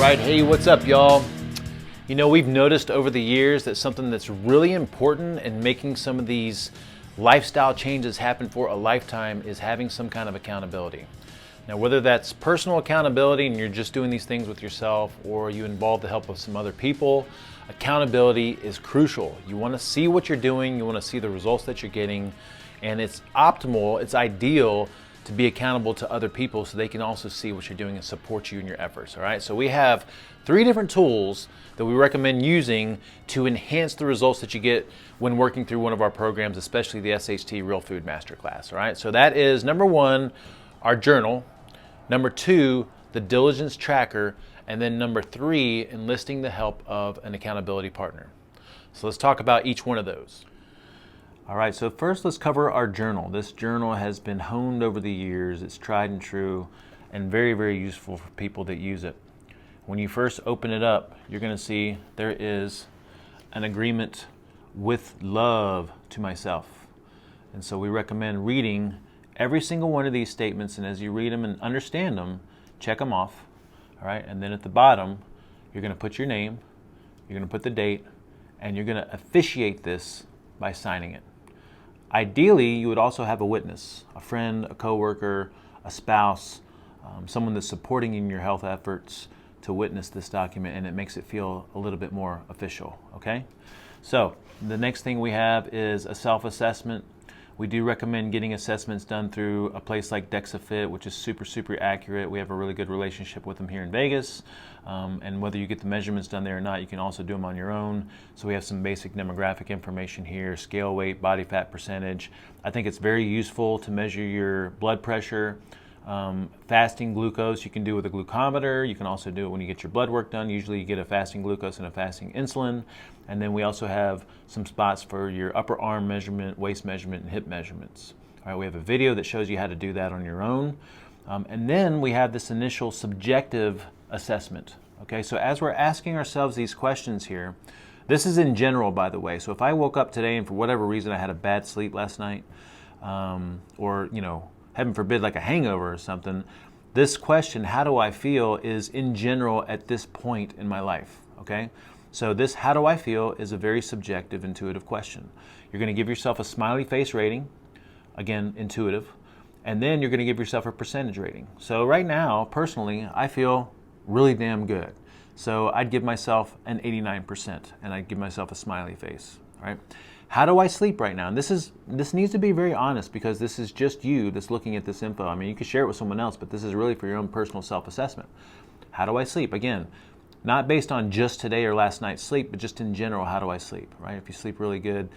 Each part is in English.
right, hey, what's up, y'all? You know, we've noticed over the years that something that's really important in making some of these lifestyle changes happen for a lifetime is having some kind of accountability. Now, whether that's personal accountability and you're just doing these things with yourself, or you involve the help of some other people, accountability is crucial. You want to see what you're doing, you want to see the results that you're getting, and it's optimal, it's ideal to be accountable to other people so they can also see what you're doing and support you in your efforts, all right? So we have 3 different tools that we recommend using to enhance the results that you get when working through one of our programs, especially the SHT Real Food Masterclass, all right? So that is number 1, our journal, number 2, the Diligence tracker, and then number 3, enlisting the help of an accountability partner. So let's talk about each one of those. All right, so first let's cover our journal. This journal has been honed over the years. It's tried and true and very, very useful for people that use it. When you first open it up, you're going to see there is an agreement with love to myself. And so we recommend reading every single one of these statements, and as you read them and understand them, check them off. All right, and then at the bottom, you're going to put your name, you're going to put the date, and you're going to officiate this by signing it. Ideally, you would also have a witness, a friend, a coworker, a spouse, someone that's supporting you in your health efforts to witness this document, and it makes it feel a little bit more official, okay? So the next thing we have is a self-assessment. We do recommend getting assessments done through a place like DexaFit, which is super accurate. We have a really good relationship with them here in Vegas. And whether you get the measurements done there or not, you can also do them on your own. So we have some basic demographic information here, scale weight, body fat percentage. I think it's very useful to measure your blood pressure. Fasting glucose you can do with a glucometer. You can also do it when you get your blood work done. Usually you get a fasting glucose and a fasting insulin. And then we also have some spots for your upper arm measurement, waist measurement, and hip measurements. All right, we have a video that shows you how to do that on your own. And then we have this initial subjective assessment. Okay, so as we're asking ourselves these questions here, this is in general, by the way. So if I woke up today and for whatever reason I had a bad sleep last night, or, you know, heaven forbid, like a hangover or something, this question, how do I feel, is in general at this point in my life, okay? So this how do I feel is a very subjective, intuitive question. You're going to give yourself a smiley face rating, again, intuitive, and then you're going to give yourself a percentage rating. So right now, personally, I feel really damn good. So I'd give myself an 89%, and I'd give myself a smiley face, all right? How do I sleep right now? And this needs to be very honest, because this is just you that's looking at this info. I mean, you could share it with someone else, but this is really for your own personal self-assessment. How do I sleep? Again, not based on just today or last night's sleep, but just in general, how do I sleep, right? If you sleep really good,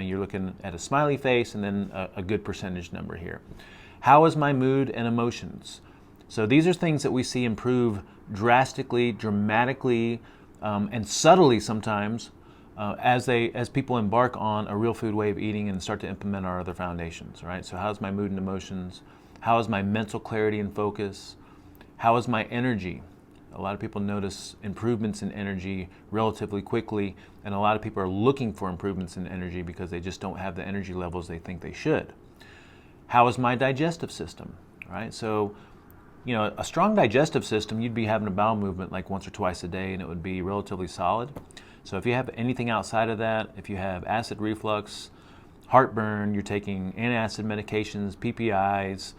you're looking at a smiley face and then a good percentage number here. How is my mood and emotions? So these are things that we see improve drastically, dramatically, and subtly sometimes, as people embark on a real food way of eating and start to implement our other foundations, right? So how's my mood and emotions? How is my mental clarity and focus? How is my energy? A lot of people notice improvements in energy relatively quickly, and a lot of people are looking for improvements in energy because they just don't have the energy levels they think they should. How is my digestive system, right? So, you know, a strong digestive system, you'd be having a bowel movement like once or twice a day, and it would be relatively solid. So if you have anything outside of that, if you have acid reflux, heartburn, you're taking antacid medications, PPIs,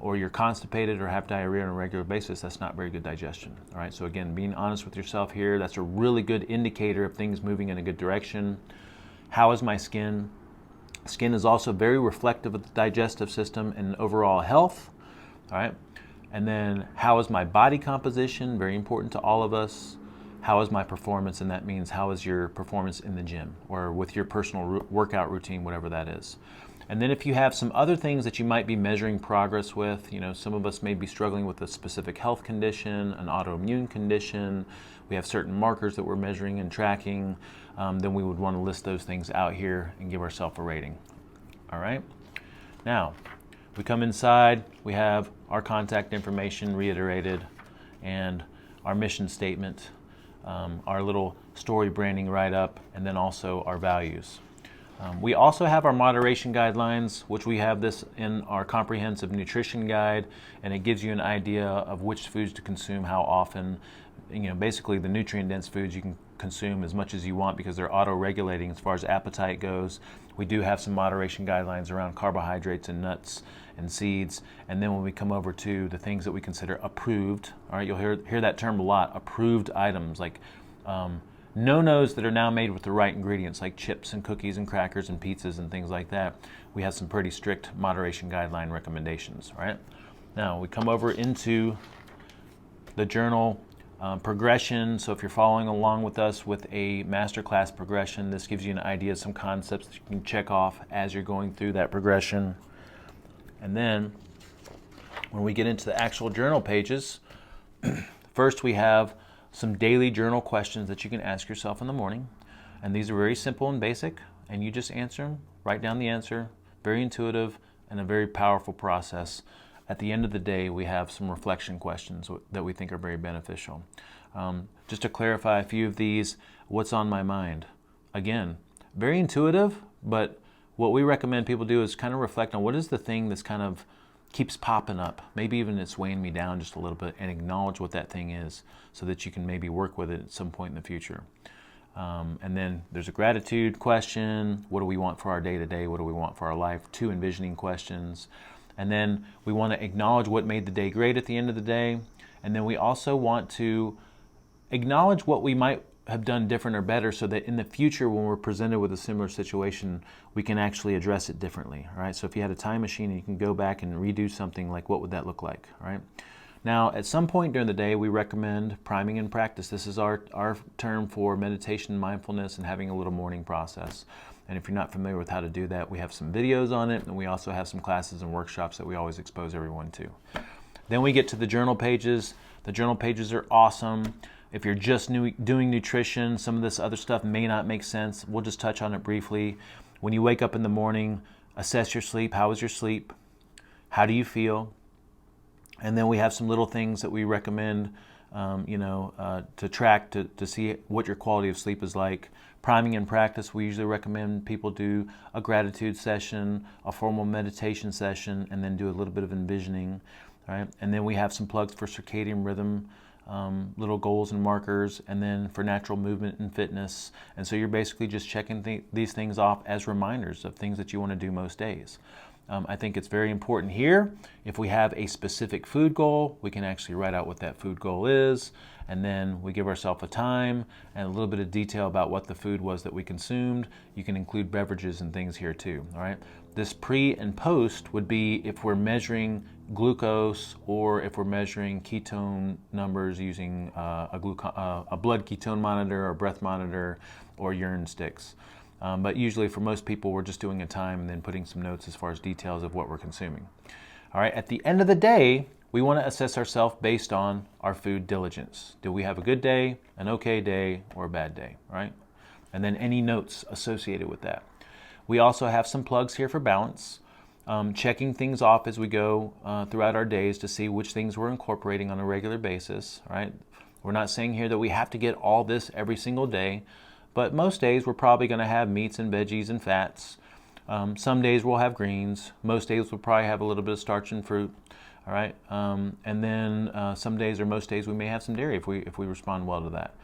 or you're constipated or have diarrhea on a regular basis, that's not very good digestion. All right, so again, being honest with yourself here, that's a really good indicator of things moving in a good direction. How is my skin? Skin is also very reflective of the digestive system and overall health. All right, and then how is my body composition? Very important to all of us. How is my performance? And that means how is your performance in the gym or with your personal workout routine, whatever that is. And then if you have some other things that you might be measuring progress with, you know, some of us may be struggling with a specific health condition, an autoimmune condition, we have certain markers that we're measuring and tracking, then we would want to list those things out here and give ourselves a rating. All right? Now, we come inside, we have our contact information reiterated and our mission statement, our little story branding write-up, and then also our values. We also have our moderation guidelines, which we have this in our comprehensive nutrition guide, and it gives you an idea of which foods to consume, how often. Basically the nutrient-dense foods you can consume as much as you want because they're auto-regulating as far as appetite goes. We do have some moderation guidelines around carbohydrates and nuts and seeds. And then when we come over to the things that we consider approved, all right, you'll hear that term a lot, approved items, like no-nos that are now made with the right ingredients, like chips and cookies and crackers and pizzas and things like that. We have some pretty strict moderation guideline recommendations, right? Now we come over into the journal progression. So if you're following along with us with a masterclass progression, this gives you an idea of some concepts that you can check off as you're going through that progression. And then when we get into the actual journal pages, first we have some daily journal questions that you can ask yourself in the morning. And these are very simple and basic, and you just answer them, write down the answer, very intuitive and a very powerful process. At the end of the day, we have some reflection questions that we think are very beneficial. Just to clarify a few of these, what's on my mind? Again, very intuitive, but what we recommend people do is kind of reflect on what is the thing that's kind of keeps popping up. Maybe even it's weighing me down just a little bit, and acknowledge what that thing is so that you can maybe work with it at some point in the future. And then there's a gratitude question. What do we want for our day-to-day? What do we want for our life? 2 envisioning questions. And then we want to acknowledge what made the day great at the end of the day. And then we also want to acknowledge what we might have done different or better so that in the future when we're presented with a similar situation, we can actually address it differently, right? So if you had a time machine and you can go back and redo something, like what would that look like, right? Now, at some point during the day, we recommend priming and practice. This is our term for meditation, mindfulness, and having a little morning process. And if you're not familiar with how to do that, we have some videos on it, and we also have some classes and workshops that we always expose everyone to. Then we get to the journal pages. The journal pages are awesome. If you're just doing nutrition, some of this other stuff may not make sense. We'll just touch on it briefly. When you wake up in the morning, assess your sleep. How was your sleep? How do you feel? And then we have some little things that we recommend to track to see what your quality of sleep is like. Priming and practice, we usually recommend people do a gratitude session, a formal meditation session, and then do a little bit of envisioning. Right? And then we have some plugs for circadian rhythm, little goals and markers, and then for natural movement and fitness. And so you're basically just checking these things off as reminders of things that you want to do most days. I think it's very important here. If we have a specific food goal, we can actually write out what that food goal is, and then we give ourselves a time and a little bit of detail about what the food was that we consumed. You can include beverages and things here too, all right? This pre and post would be if we're measuring glucose or if we're measuring ketone numbers using a blood ketone monitor or breath monitor or urine sticks. But usually for most people, we're just doing a time and then putting some notes as far as details of what we're consuming. All right, at the end of the day, we want to assess ourselves based on our food diligence. Do we have a good day, an okay day, or a bad day, right? And then any notes associated with that. We also have some plugs here for balance, checking things off as we go throughout our days to see which things we're incorporating on a regular basis, right? We're not saying here that we have to get all this every single day, but most days we're probably going to have meats and veggies and fats. Some days we'll have greens. Most days we'll probably have a little bit of starch and fruit. All right, and then some days or most days we may have some dairy if we respond well to that.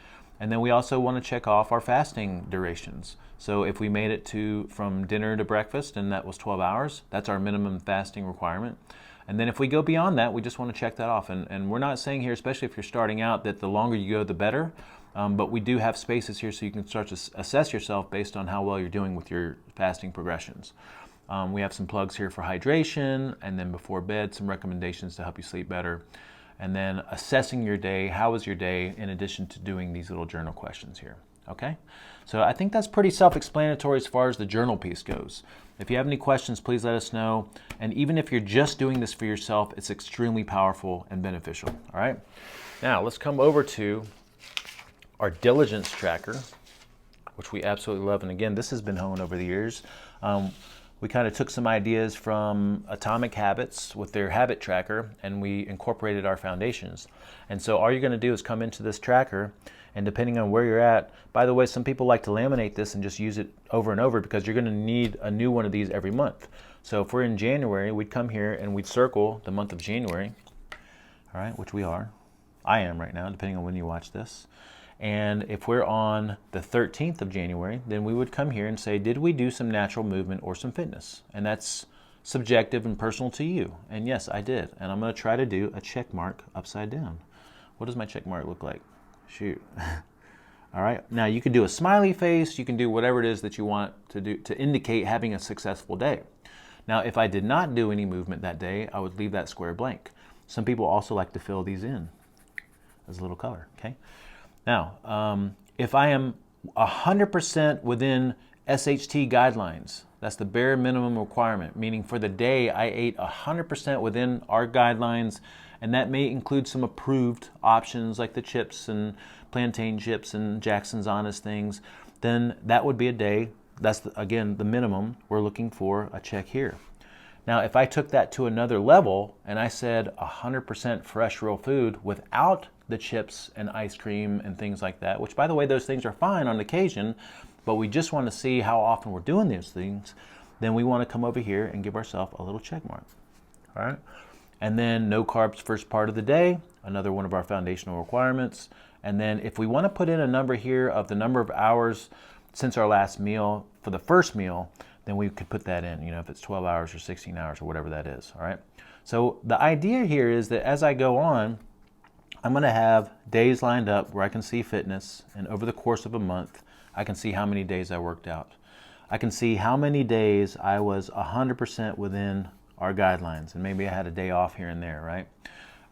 And then we also want to check off our fasting durations. So if we made it from dinner to breakfast and that was 12 hours, that's our minimum fasting requirement. And then if we go beyond that, we just want to check that off. And we're not saying here, especially if you're starting out, that the longer you go, the better. But we do have spaces here so you can start to assess yourself based on how well you're doing with your fasting progressions. We have some plugs here for hydration, and then before bed, some recommendations to help you sleep better. And then assessing your day, how was your day, in addition to doing these little journal questions here, okay? So I think that's pretty self-explanatory as far as the journal piece goes. If you have any questions, please let us know. And even if you're just doing this for yourself, it's extremely powerful and beneficial, all right? Now, let's come over to our Diligence tracker, which we absolutely love. And again, this has been honed over the years. we kind of took some ideas from Atomic Habits with their habit tracker, and we incorporated our foundations. And so all you're going to do is come into this tracker, and depending on where you're at, by the way, some people like to laminate this and just use it over and over because you're going to need a new one of these every month. So if we're in January, we'd come here and we'd circle the month of January, all right, which we are. I am right now, depending on when you watch this. And if we're on the 13th of January, then we would come here and say, did we do some natural movement or some fitness? And that's subjective and personal to you. And yes, I did. And I'm going to try to do a check mark upside down. What does my check mark look like? Shoot. All right. Now you can do a smiley face. You can do whatever it is that you want to do to indicate having a successful day. Now, if I did not do any movement that day, I would leave that square blank. Some people also like to fill these in as a little color. Okay. Now, if I am 100% within SHT guidelines, that's the bare minimum requirement, meaning for the day I ate 100% within our guidelines, and that may include some approved options like the chips and plantain chips and Jackson's Honest things, then that would be a day. That's, again, the minimum. We're looking for a check here. Now, if I took that to another level and I said 100% fresh real food without the chips and ice cream and things like that, which, by the way, those things are fine on occasion, but we just want to see how often we're doing those things, then we want to come over here and give ourselves a little check mark. All right? And then no carbs first part of the day, another one of our foundational requirements. And then if we want to put in a number here of the number of hours since our last meal for the first meal, then we could put that in, you know, if it's 12 hours or 16 hours or whatever that is, all right? So the idea here is that as I go on, I'm going to have days lined up where I can see fitness, and over the course of a month, I can see how many days I worked out. I can see how many days I was 100% within our guidelines, and maybe I had a day off here and there, right?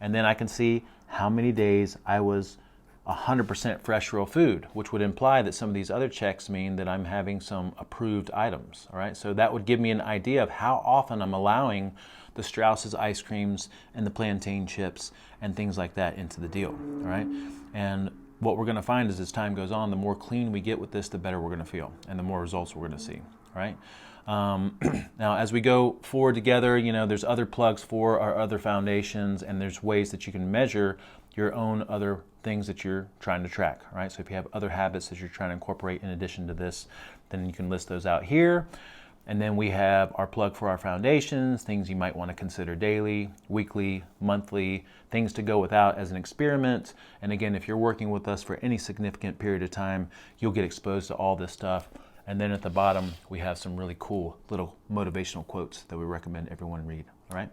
And then I can see how many days I was 100% fresh real food, which would imply that some of these other checks mean that I'm having some approved items, all right? So that would give me an idea of how often I'm allowing the Strauss's ice creams and the plantain chips and things like that into the deal, all right? And what we're gonna find is as time goes on, the more clean we get with this, the better we're gonna feel and the more results we're gonna see, all right? Now, as we go forward together, you know, there's other plugs for our other foundations, and there's ways that you can measure your own other things that you're trying to track, right? So if you have other habits that you're trying to incorporate in addition to this, then you can list those out here. And then we have our plug for our foundations, things you might want to consider daily, weekly, monthly, things to go without as an experiment. And again, if you're working with us for any significant period of time, you'll get exposed to all this stuff. And then at the bottom, we have some really cool little motivational quotes that we recommend everyone read, all right?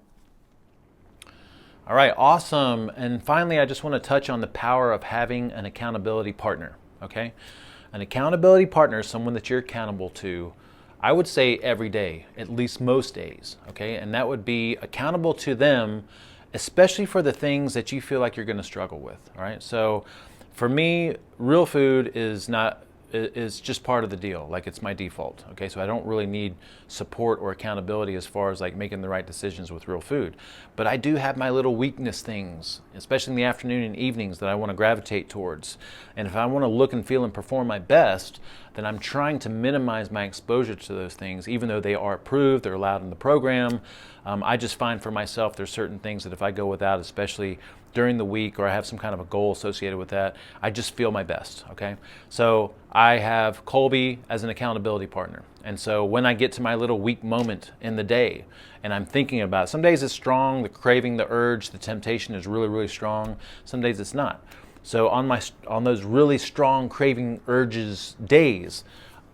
All right, awesome. And finally, I just want to touch on the power of having an accountability partner, okay? An accountability partner is someone that you're accountable to, I would say every day, at least most days, okay? And that would be accountable to them, especially for the things that you feel like you're going to struggle with, all right? So for me, real food is just part of the deal. Like, it's my default, okay? So I don't really need support or accountability as far as like making the right decisions with real food. But I do have my little weakness things, especially in the afternoon and evenings, that I want to gravitate towards. And if I want to look and feel and perform my best, then I'm trying to minimize my exposure to those things, even though they are approved, they're allowed in the program. I just find for myself there's certain things that if I go without, especially during the week, or I have some kind of a goal associated with that, I just feel my best, okay? So I have Colby as an accountability partner. And so when I get to my little weak moment in the day and I'm thinking about it, some days it's strong, the craving, the urge, the temptation is really, really strong. Some days it's not. So on those really strong craving urges days,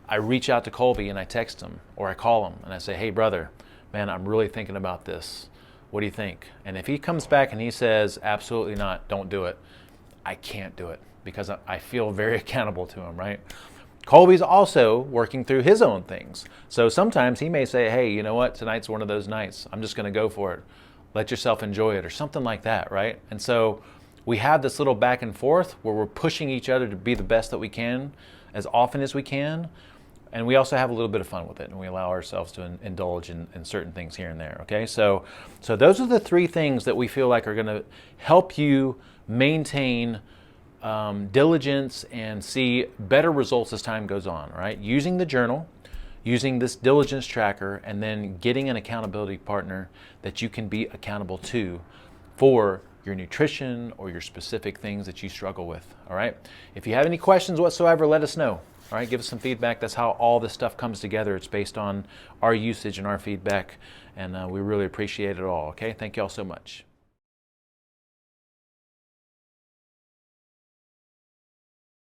I reach out to Colby and I text him, or I call him and I say, hey brother, man, I'm really thinking about this. What do you think? And if he comes back and he says, absolutely not, don't do it, I can't do it because I feel very accountable to him, right? Colby's also working through his own things. So sometimes he may say, hey, you know what? Tonight's one of those nights. I'm just going to go for it. Let yourself enjoy it, or something like that, right? And so we have this little back and forth where we're pushing each other to be the best that we can as often as we can. And we also have a little bit of fun with it, and we allow ourselves to indulge in certain things here and there, okay? So those are the three things that we feel like are going to help you maintain diligence and see better results as time goes on, right? Using the journal, using this diligence tracker and then getting an accountability partner that you can be accountable to for your nutrition or your specific things that you struggle with. All right. If you have any questions whatsoever, let us know. All right. Give us some feedback. That's how all this stuff comes together. It's based on our usage and our feedback, and we really appreciate it all. Okay. Thank you all so much.